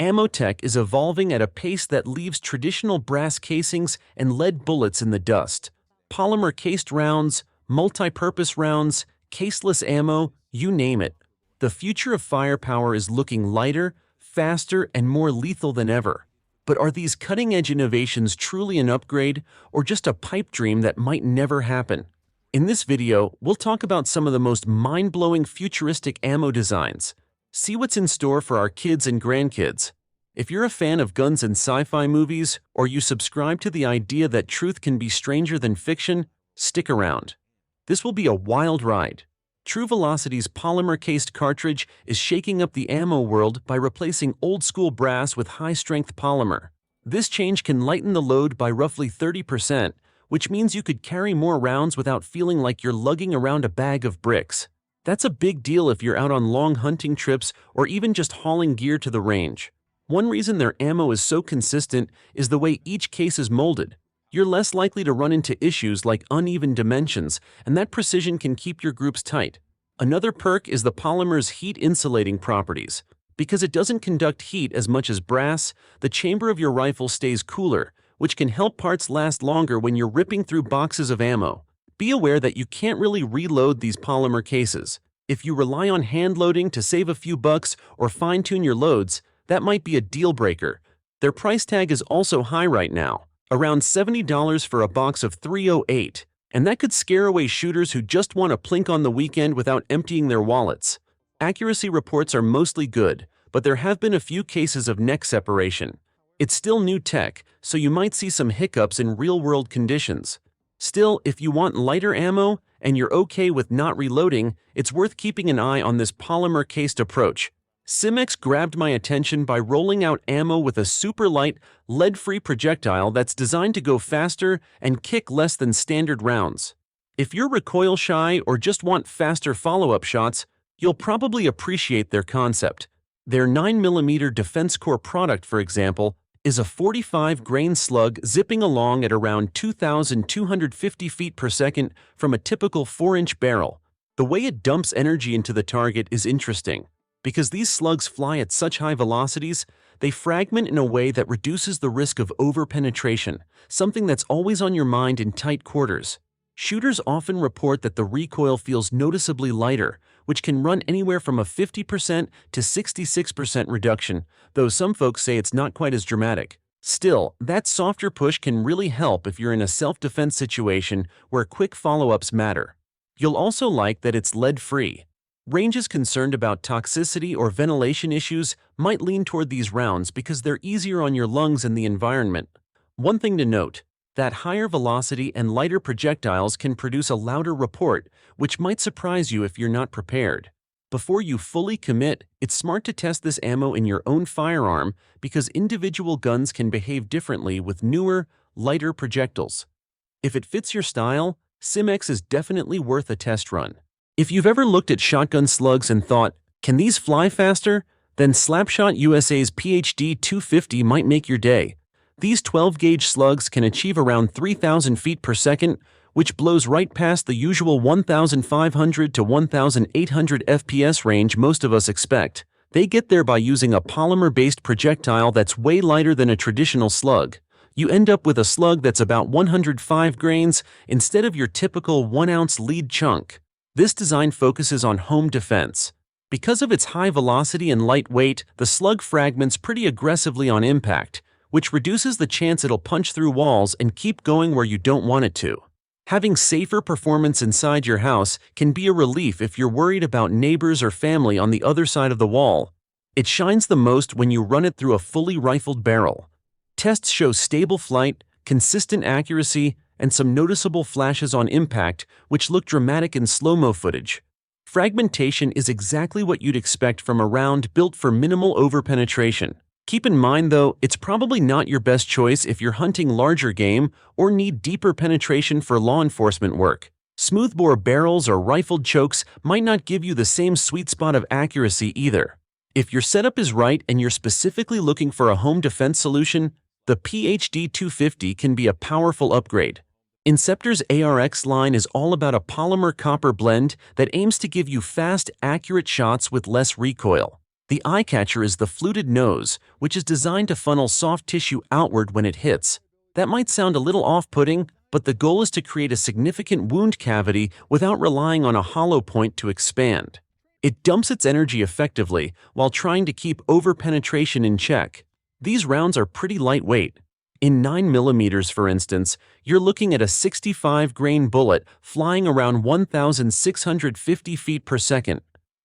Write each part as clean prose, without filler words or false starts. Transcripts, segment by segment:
Ammo tech is evolving at a pace that leaves traditional brass casings and lead bullets in the dust. Polymer-cased rounds, multi-purpose rounds, caseless ammo, you name it. The future of firepower is looking lighter, faster, and more lethal than ever. But are these cutting-edge innovations truly an upgrade, or just a pipe dream that might never happen? In this video, we'll talk about some of the most mind-blowing futuristic ammo designs. See what's in store for our kids and grandkids. If you're a fan of guns and sci-fi movies, or you subscribe to the idea that truth can be stranger than fiction, stick around. This will be a wild ride. True Velocity's polymer-cased cartridge is shaking up the ammo world by replacing old-school brass with high-strength polymer. This change can lighten the load by roughly 30%, which means you could carry more rounds without feeling like you're lugging around a bag of bricks. That's a big deal if you're out on long hunting trips or even just hauling gear to the range. One reason their ammo is so consistent is the way each case is molded. You're less likely to run into issues like uneven dimensions, and that precision can keep your groups tight. Another perk is the polymer's heat-insulating properties. Because it doesn't conduct heat as much as brass, the chamber of your rifle stays cooler, which can help parts last longer when you're ripping through boxes of ammo. Be aware that you can't really reload these polymer cases. If you rely on hand loading to save a few bucks or fine-tune your loads, that might be a deal breaker. Their price tag is also high right now, around $70 for a box of 308, and that could scare away shooters who just want to plink on the weekend without emptying their wallets. Accuracy reports are mostly good, but there have been a few cases of neck separation. It's still new tech, so you might see some hiccups in real-world conditions. Still, if you want lighter ammo and you're okay with not reloading, it's worth keeping an eye on this polymer-cased approach. Simex grabbed my attention by rolling out ammo with a super light, lead-free projectile that's designed to go faster and kick less than standard rounds. If you're recoil shy or just want faster follow-up shots, you'll probably appreciate their concept. Their 9mm Defense Core product, for example, is a 45-grain slug zipping along at around 2,250 feet per second from a typical 4-inch barrel. The way it dumps energy into the target is interesting. Because these slugs fly at such high velocities, they fragment in a way that reduces the risk of over-penetration, something that's always on your mind in tight quarters. Shooters often report that the recoil feels noticeably lighter, which can run anywhere from a 50% to 66% reduction, though some folks say it's not quite as dramatic. Still, that softer push can really help if you're in a self-defense situation where quick follow-ups matter. You'll also like that it's lead-free. Ranges concerned about toxicity or ventilation issues might lean toward these rounds because they're easier on your lungs and the environment. One thing to note, that higher velocity and lighter projectiles can produce a louder report, which might surprise you if you're not prepared. Before you fully commit, it's smart to test this ammo in your own firearm because individual guns can behave differently with newer, lighter projectiles. If it fits your style, Simex is definitely worth a test run. If you've ever looked at shotgun slugs and thought, can these fly faster? Then Slapshot USA's PhD 250 might make your day. These 12-gauge slugs can achieve around 3,000 feet per second, which blows right past the usual 1,500 to 1,800 FPS range most of us expect. They get there by using a polymer-based projectile that's way lighter than a traditional slug. You end up with a slug that's about 105 grains instead of your typical 1-ounce lead chunk. This design focuses on home defense. Because of its high velocity and light weight, the slug fragments pretty aggressively on impact, which reduces the chance it'll punch through walls and keep going where you don't want it to. Having safer performance inside your house can be a relief if you're worried about neighbors or family on the other side of the wall. It shines the most when you run it through a fully rifled barrel. Tests show stable flight, consistent accuracy, and some noticeable flashes on impact, which look dramatic in slow-mo footage. Fragmentation is exactly what you'd expect from a round built for minimal over-penetration. Keep in mind, though, it's probably not your best choice if you're hunting larger game or need deeper penetration for law enforcement work. Smoothbore barrels or rifled chokes might not give you the same sweet spot of accuracy either. If your setup is right and you're specifically looking for a home defense solution, the PhD 250 can be a powerful upgrade. Inceptor's ARX line is all about a polymer-copper blend that aims to give you fast, accurate shots with less recoil. The eye catcher is the fluted nose, which is designed to funnel soft tissue outward when it hits. That might sound a little off-putting, but the goal is to create a significant wound cavity without relying on a hollow point to expand. It dumps its energy effectively while trying to keep over-penetration in check. These rounds are pretty lightweight. In 9mm, for instance, you're looking at a 65-grain bullet flying around 1,650 feet per second.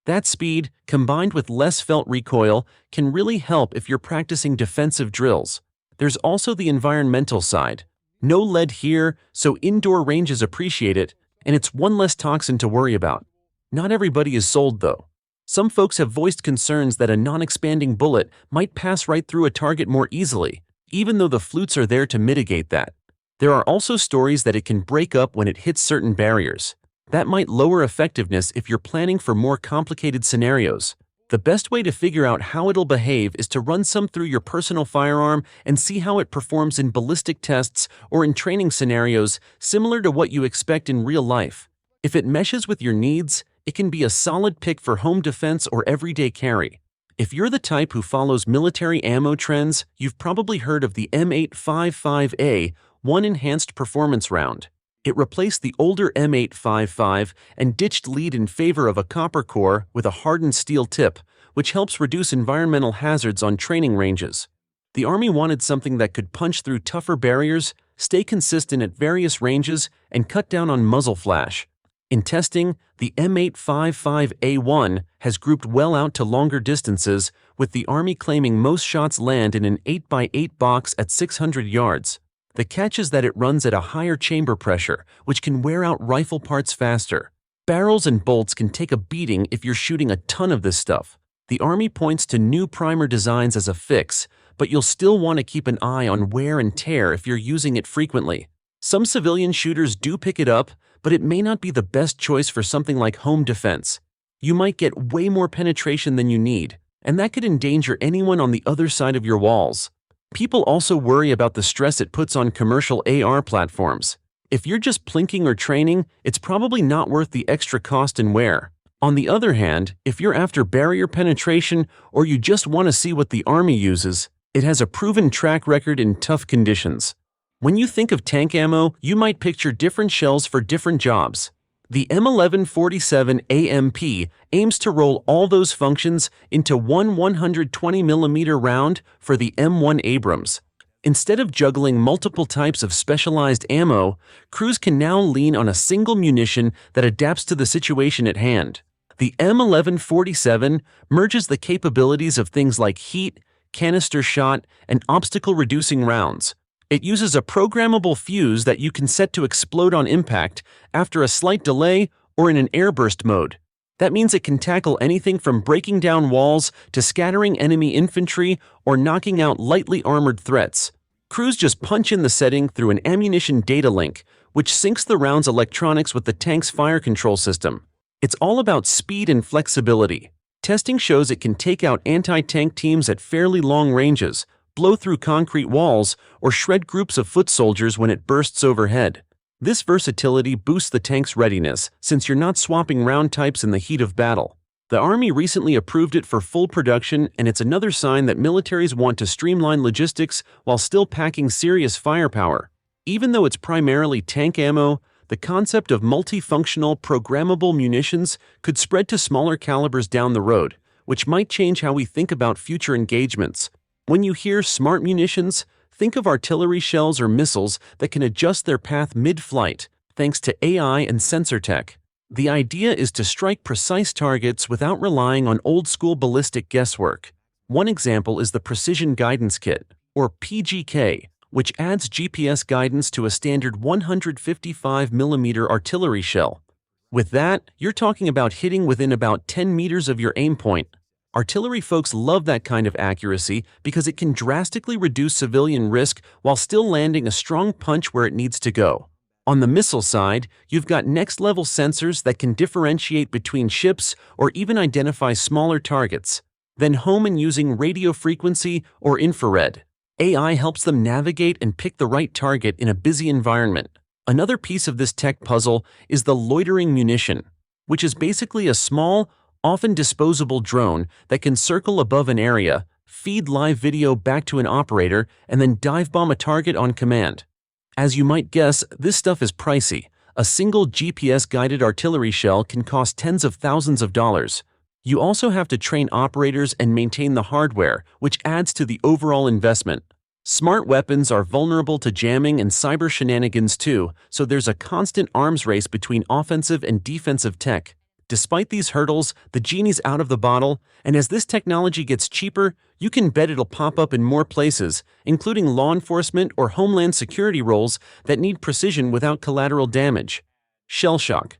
That speed, combined with less felt recoil, can really help if you're practicing defensive drills. There's also the environmental side. No lead here, so indoor ranges appreciate it, and it's one less toxin to worry about. Not everybody is sold, though. Some folks have voiced concerns that a non-expanding bullet might pass right through a target more easily, even though the flutes are there to mitigate that. There are also stories that it can break up when it hits certain barriers. That might lower effectiveness if you're planning for more complicated scenarios. The best way to figure out how it'll behave is to run some through your personal firearm and see how it performs in ballistic tests or in training scenarios similar to what you expect in real life. If it meshes with your needs, it can be a solid pick for home defense or everyday carry. If you're the type who follows military ammo trends, you've probably heard of the M855A, one enhanced performance round. It replaced the older M855 and ditched lead in favor of a copper core with a hardened steel tip, which helps reduce environmental hazards on training ranges. The Army wanted something that could punch through tougher barriers, stay consistent at various ranges, and cut down on muzzle flash. In testing, the M855A1 has grouped well out to longer distances, with the Army claiming most shots land in an 8x8 box at 600 yards. The catch is that it runs at a higher chamber pressure, which can wear out rifle parts faster. Barrels and bolts can take a beating if you're shooting a ton of this stuff. The Army points to new primer designs as a fix, but you'll still want to keep an eye on wear and tear if you're using it frequently. Some civilian shooters do pick it up, but it may not be the best choice for something like home defense. You might get way more penetration than you need, and that could endanger anyone on the other side of your walls. People also worry about the stress it puts on commercial AR platforms. If you're just plinking or training, it's probably not worth the extra cost and wear. On the other hand, if you're after barrier penetration or you just want to see what the Army uses, it has a proven track record in tough conditions. When you think of tank ammo, you might picture different shells for different jobs. The M1147 AMP aims to roll all those functions into one 120mm round for the M1 Abrams. Instead of juggling multiple types of specialized ammo, crews can now lean on a single munition that adapts to the situation at hand. The M1147 merges the capabilities of things like heat, canister shot, and obstacle-reducing rounds. It uses a programmable fuse that you can set to explode on impact after a slight delay or in an airburst mode. That means it can tackle anything from breaking down walls to scattering enemy infantry or knocking out lightly armored threats. Crews just punch in the setting through an ammunition data link, which syncs the round's electronics with the tank's fire control system. It's all about speed and flexibility. Testing shows it can take out anti-tank teams at fairly long ranges, blow through concrete walls, or shred groups of foot soldiers when it bursts overhead. This versatility boosts the tank's readiness, since you're not swapping round types in the heat of battle. The Army recently approved it for full production, and it's another sign that militaries want to streamline logistics while still packing serious firepower. Even though it's primarily tank ammo, the concept of multifunctional, programmable munitions could spread to smaller calibers down the road, which might change how we think about future engagements. When you hear smart munitions, think of artillery shells or missiles that can adjust their path mid-flight, thanks to AI and sensor tech. The idea is to strike precise targets without relying on old-school ballistic guesswork. One example is the Precision Guidance Kit, or PGK, which adds GPS guidance to a standard 155mm artillery shell. With that, you're talking about hitting within about 10 meters of your aim point. Artillery folks love that kind of accuracy because it can drastically reduce civilian risk while still landing a strong punch where it needs to go. On the missile side, you've got next-level sensors that can differentiate between ships or even identify smaller targets, then home and using radio frequency or infrared. AI helps them navigate and pick the right target in a busy environment. Another piece of this tech puzzle is the loitering munition, which is basically a small, often disposable drone that can circle above an area, feed live video back to an operator, and then dive bomb a target on command. As you might guess, this stuff is pricey. A single GPS-guided artillery shell can cost tens of thousands of dollars. You also have to train operators and maintain the hardware, which adds to the overall investment. Smart weapons are vulnerable to jamming and cyber shenanigans too, so there's a constant arms race between offensive and defensive tech. Despite these hurdles, the genie's out of the bottle, and as this technology gets cheaper, you can bet it'll pop up in more places, including law enforcement or homeland security roles that need precision without collateral damage. Shell shock.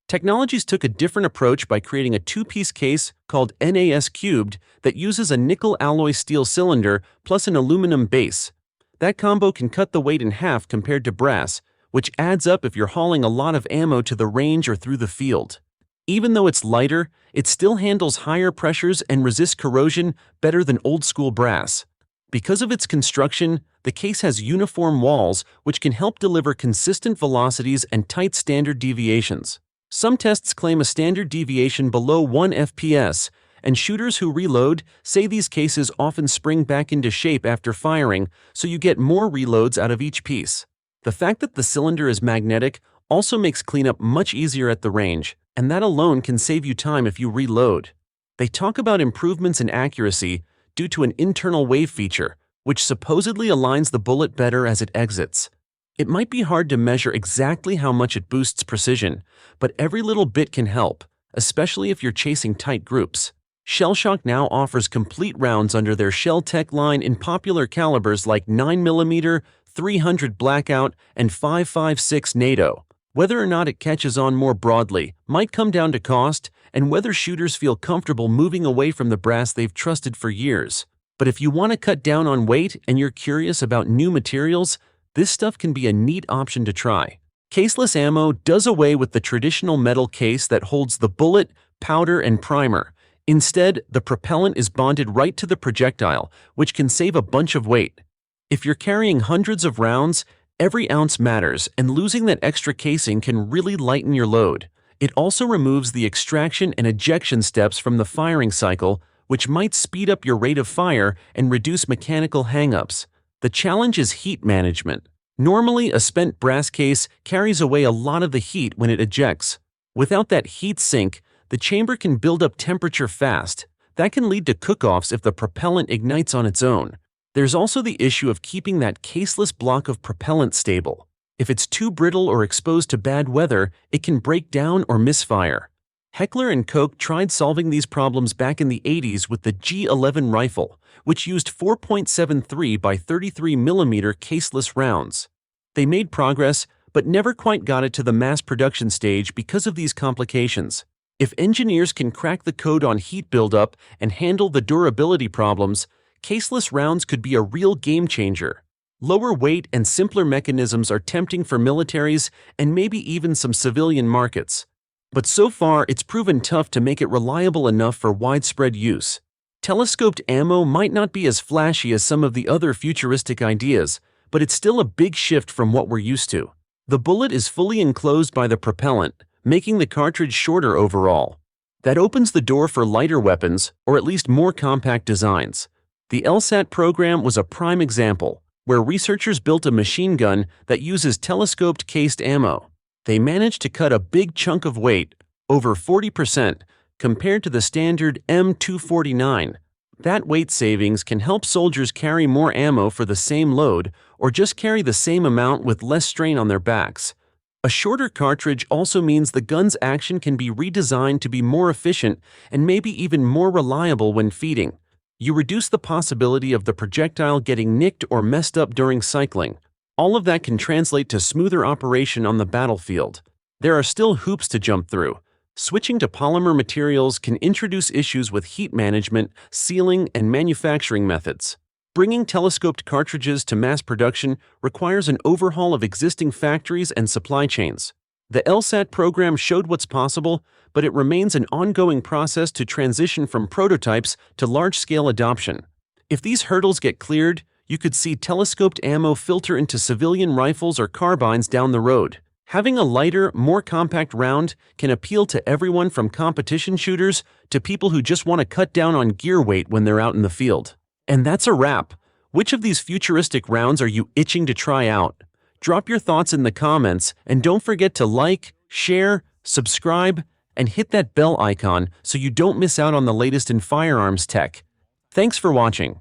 Technologies took a different approach by creating a two-piece case called NAS cubed that uses a nickel alloy steel cylinder plus an aluminum base. That combo can cut the weight in half compared to brass, which adds up if you're hauling a lot of ammo to the range or through the field. Even though it's lighter, it still handles higher pressures and resists corrosion better than old-school brass. Because of its construction, the case has uniform walls which can help deliver consistent velocities and tight standard deviations. Some tests claim a standard deviation below 1 FPS, and shooters who reload say these cases often spring back into shape after firing, so you get more reloads out of each piece. The fact that the cylinder is magnetic also makes cleanup much easier at the range, and that alone can save you time if you reload. They talk about improvements in accuracy due to an internal wave feature, which supposedly aligns the bullet better as it exits. It might be hard to measure exactly how much it boosts precision, but every little bit can help, especially if you're chasing tight groups. Shellshock now offers complete rounds under their Shell Tech line in popular calibers like 9mm, 300 Blackout, and 5.56 NATO. Whether or not it catches on more broadly might come down to cost and whether shooters feel comfortable moving away from the brass they've trusted for years. But if you want to cut down on weight and you're curious about new materials, this stuff can be a neat option to try. Caseless ammo does away with the traditional metal case that holds the bullet, powder, and primer. Instead, the propellant is bonded right to the projectile, which can save a bunch of weight. If you're carrying hundreds of rounds, every ounce matters, and losing that extra casing can really lighten your load. It also removes the extraction and ejection steps from the firing cycle, which might speed up your rate of fire and reduce mechanical hangups. The challenge is heat management. Normally, a spent brass case carries away a lot of the heat when it ejects. Without that heat sink, the chamber can build up temperature fast. That can lead to cook-offs if the propellant ignites on its own. There's also the issue of keeping that caseless block of propellant stable. If it's too brittle or exposed to bad weather, it can break down or misfire. Heckler & Koch tried solving these problems back in the 80s with the G11 rifle, which used 4.73 by 33mm caseless rounds. They made progress, but never quite got it to the mass production stage because of these complications. If engineers can crack the code on heat buildup and handle the durability problems, caseless rounds could be a real game changer. Lower weight and simpler mechanisms are tempting for militaries and maybe even some civilian markets. But so far, it's proven tough to make it reliable enough for widespread use. Telescoped ammo might not be as flashy as some of the other futuristic ideas, but it's still a big shift from what we're used to. The bullet is fully enclosed by the propellant, making the cartridge shorter overall. That opens the door for lighter weapons, or at least more compact designs. The LSAT program was a prime example, where researchers built a machine gun that uses telescoped cased ammo. They managed to cut a big chunk of weight, over 40%, compared to the standard M249. That weight savings can help soldiers carry more ammo for the same load, or just carry the same amount with less strain on their backs. A shorter cartridge also means the gun's action can be redesigned to be more efficient and maybe even more reliable when feeding. You reduce the possibility of the projectile getting nicked or messed up during cycling. All of that can translate to smoother operation on the battlefield. There are still hoops to jump through. Switching to polymer materials can introduce issues with heat management, sealing, and manufacturing methods. Bringing telescoped cartridges to mass production requires an overhaul of existing factories and supply chains. The LSAT program showed what's possible, but it remains an ongoing process to transition from prototypes to large-scale adoption. If these hurdles get cleared, you could see telescoped ammo filter into civilian rifles or carbines down the road. Having a lighter, more compact round can appeal to everyone from competition shooters to people who just want to cut down on gear weight when they're out in the field. And that's a wrap. Which of these futuristic rounds are you itching to try out? Drop your thoughts in the comments, and don't forget to like, share, subscribe, and hit that bell icon so you don't miss out on the latest in firearms tech. Thanks for watching.